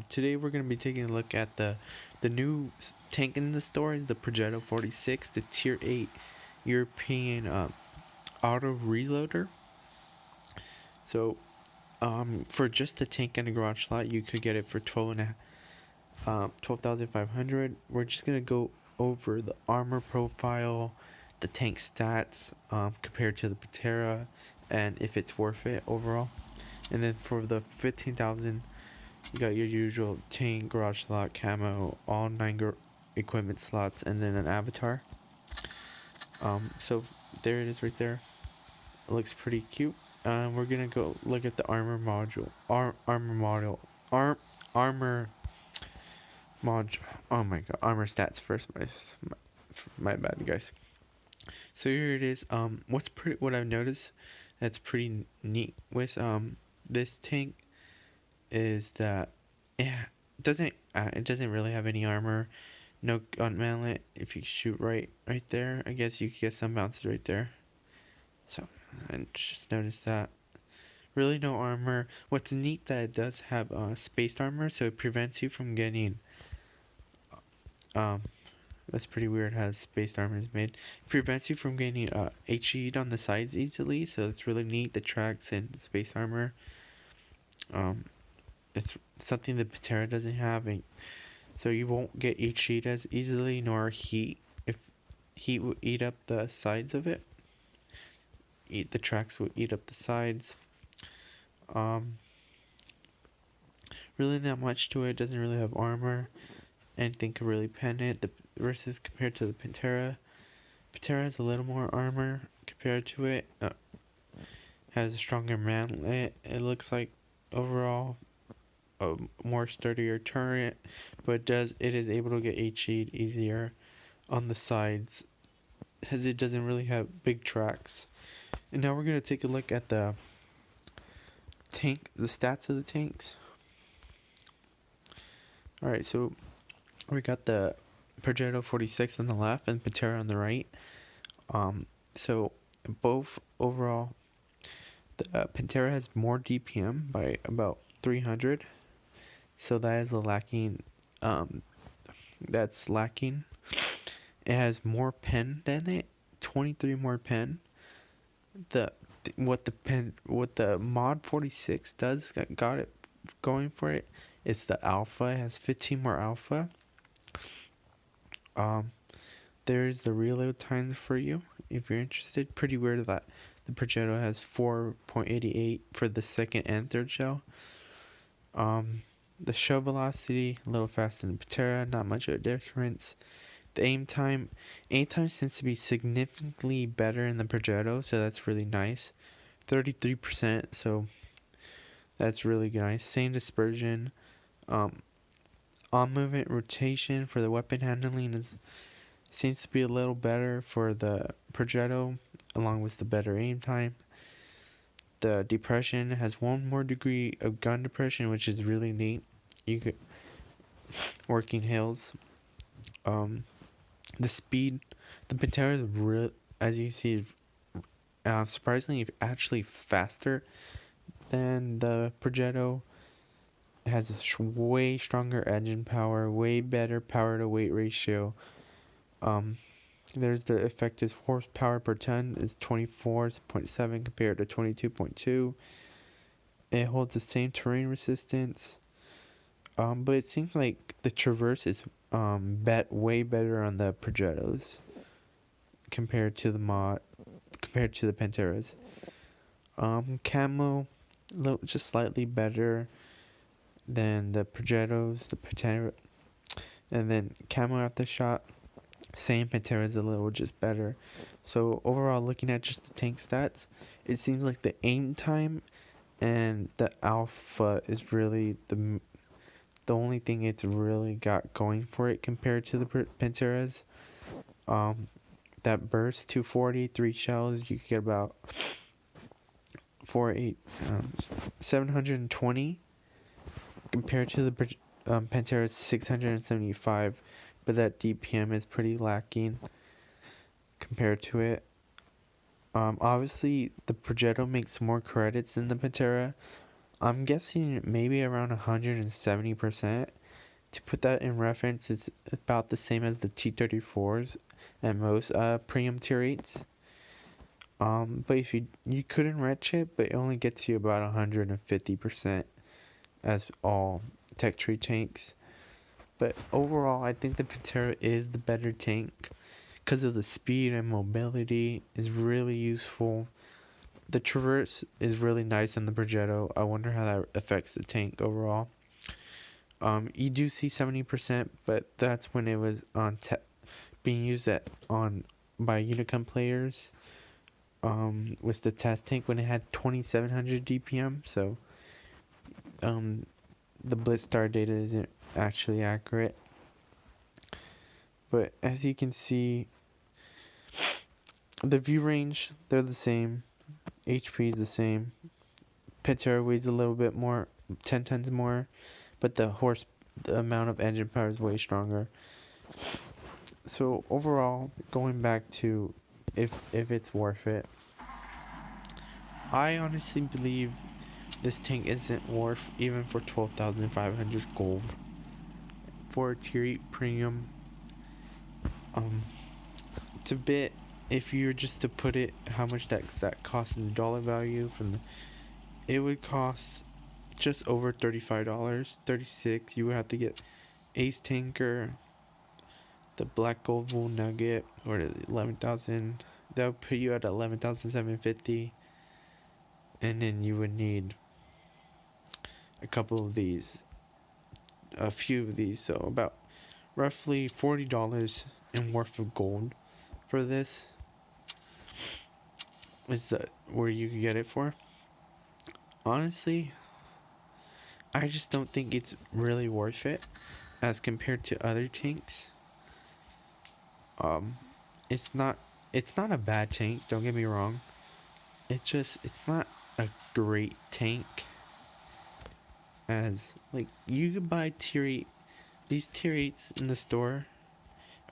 Today we're gonna be taking a look at the new tank in the store is the Progetto 46, the Tier 8 European auto reloader. So for just the tank in a garage slot, you could get it for 12,500. We're just gonna go over the armor profile, the tank stats compared to the Patera, and if it's worth it overall. And then for the 15,000. You got your usual tank, garage slot, camo, all 9 equipment slots, and then an avatar. So there it is right there. It looks pretty cute. We're gonna go look at the armor module. Armor module. Armor module. Oh my god. Armor stats first. My bad, guys. So here it is. What I've noticed that's pretty neat with this tank is that it doesn't really have any armor, no gun mallet. If you shoot right there, I guess you could get some bounces right there. So I just noticed that. Really no armor. What's neat that it does have spaced armor, so it prevents you from getting um that's pretty weird how spaced armor is made. It prevents you from getting HE'd on the sides easily, so it's really neat. The tracks and space armor. Um it's something that Patera doesn't have, and so you won't get HE'd as easily, nor heat. If heat will eat up the sides of it, the tracks will eat up the sides. Um, Really not much to it. Doesn't really have armor. Anything could really pen it. The versus compared to the Pantera. Pantera has a little more armor compared to it. Has a stronger mantlet. It looks like overall a more sturdier turret, but it is able to get HE'd easier on the sides, as it doesn't really have big tracks. And now we're gonna take a look at the stats of the tanks. All right, so we got the Progetto 46 on the left and Patera on the right. So both overall, the Pantera has more DPM by about 300, so that is a lacking. That's lacking. It has more pen than it, 23 more pen. The what the mod 46 does got it going for it. It's the alpha. It has 15 more alpha. Um, there's the reload times for you if you're interested. Pretty weird that the Progetto has 4.88 for the second and third shell. The shell velocity a little faster than Patera, not much of a difference. The aim time seems to be significantly better in the Progetto, so that's really nice. 33%, so that's really nice. Same dispersion. On movement rotation for the weapon handling seems to be a little better for the Progetto, along with the better aim time. The depression has one more degree of gun depression, which is really neat. You could working hills. The speed, the Pantera is real, as you see, surprisingly actually faster than the Progetto. It has a way stronger engine power, way better power to weight ratio. There's the effective horsepower per ton is 24.7 compared to 22.2. It holds the same terrain resistance. But it seems like the traverse is way better on the Progettos compared to the Panteras. Camo, just slightly better than the Progettos, the Pantera, and then camo after shot, same. Pantera is a little just better. So overall, looking at just the tank stats, it seems like the aim time and the alpha is really the only thing it's really got going for it compared to the Panteras. That burst 240, 3 shells, you could get about 720 compared to the Pantera's 675, but that DPM is pretty lacking compared to it. Obviously, the Progetto makes more credits than the Pantera. I'm guessing maybe around 170%. To put that in reference, it's about the same as the T-34s and most premium tier 8s. But if you couldn't wrench it, but it only gets you about 150% as all tech tree tanks. But overall, I think the Patera is the better tank because of the speed and mobility is really useful. The traverse is really nice on the Progetto. I wonder how that affects the tank overall. You do see 70%, but that's when it was on being used by Unicum players. Was the test tank when it had 2700 DPM. So, the Blitz star data isn't actually accurate. But as you can see, the view range, they're the same. HP is the same. Patera weighs a little bit more, 10 tons more, but the amount of engine power is way stronger. So overall, going back to if it's worth it, I honestly believe this tank isn't worth even for 12,500 gold for a tier 8 premium. It's a bit, if you were just to put it how much that costs in the dollar value it would cost just over $35, 36. You would have to get Ace Tanker, the Black Gold Wool Nugget, or 11,000. That would put you at 11,750, and then you would need a few of these, so about roughly $40 in worth of gold for this. Is that where you could get it for? Honestly, I just don't think it's really worth it as compared to other tanks. Um, it's not a bad tank, don't get me wrong. It's not a great tank. As like you could buy tier 8, these tier 8s in the store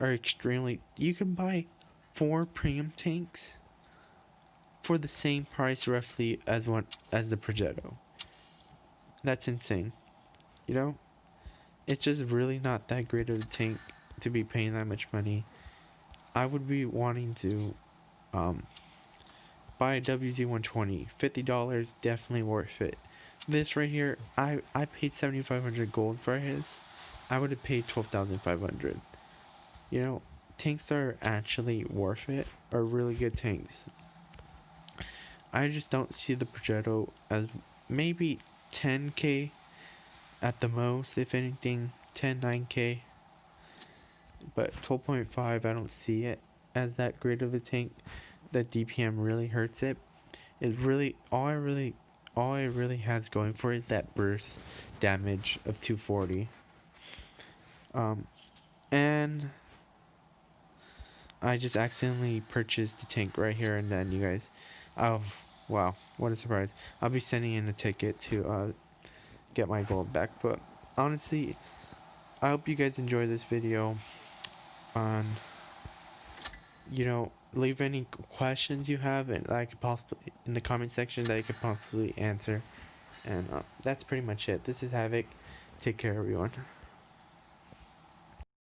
are extremely. You can buy 4 premium tanks for the same price roughly as the Progetto. That's insane. You know, it's just really not that great of a tank to be paying that much money. I would be wanting to buy a WZ-120. $50, definitely worth it. This right here, I paid 7,500 gold for his. I would have paid 12,500. You know, tanks that are actually worth it are really good tanks. I just don't see the Progetto as maybe 10k at the most, if anything, 10, 9k. But 12.5, I don't see it as that great of a tank. That DPM really hurts it. It really, all it really has going for it is that burst damage of 240. And I just accidentally purchased the tank right here and then, you guys. Oh, wow, what a surprise. I'll be sending in a ticket to get my gold back. But honestly, I hope you guys enjoy this video. On, leave any questions you have and I could possibly in the comment section that I could possibly answer. And that's pretty much it. This is Havoc. Take care, everyone.